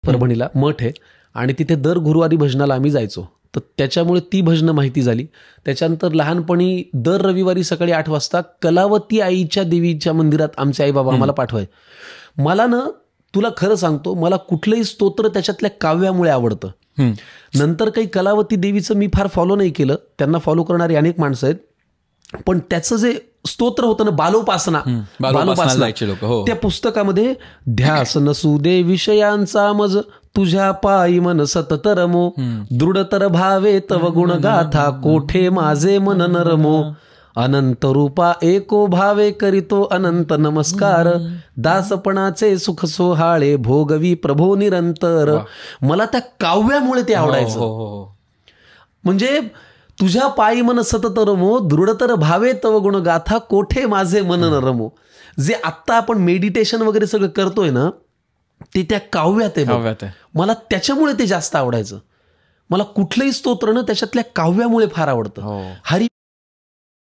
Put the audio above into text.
परभणीला मठ आहे आणि तिथे दर गुरुवारी भजनाला आम्ही जायचो. तर त्याच्यामुळे ती भजनं माहिती झाली. त्याच्यानंतर लहानपणी दर रविवारी सकाळी 8 वाजता कलावती आईच्या देवीच्या मंदिरात आमचे आई बाबा आम्हाला पाठवाय. मला ना तुला खरं सांगतो, मला कुठलंही स्तोत्र त्याच्यातल्या काव्यामुळे आवडतं. नंतर काही कलावती देवीचं मी फार फॉलो नाही केलं, त्यांना फॉलो करणारी अनेक माणसं आहेत. पण त्याचं जे स्तोत्र होतं ना, बालोपासना, त्या पुस्तकामध्ये ध्यास नसू दे विषयांचा मज, तुझ्या पायी मन सतत रमो, दृढतर भावे तव गुण गाथा, कोठे माझे मन नरमो, अनंत रूपा एको भावे करीतो अनंत नमस्कार, दासपणाचे सुख सोहाळे भोगवी प्रभो निरंतर. मला त्या काव्यामुळे ते आवडायचं. म्हणजे तुझ्या पायी मन सतत रमो, दृढतर भावे तव गुण गाथा, कोठे माझे मन न रमो. जे आत्ता आपण मेडिटेशन वगैरे सगळं करतोय ना, ते त्या काव्यात आहे. मला त्याच्यामुळे ते जास्त आवडायचं. मला कुठलंही स्तोत्र ना त्याच्यातल्या काव्यामुळे फार आवडतं. हरी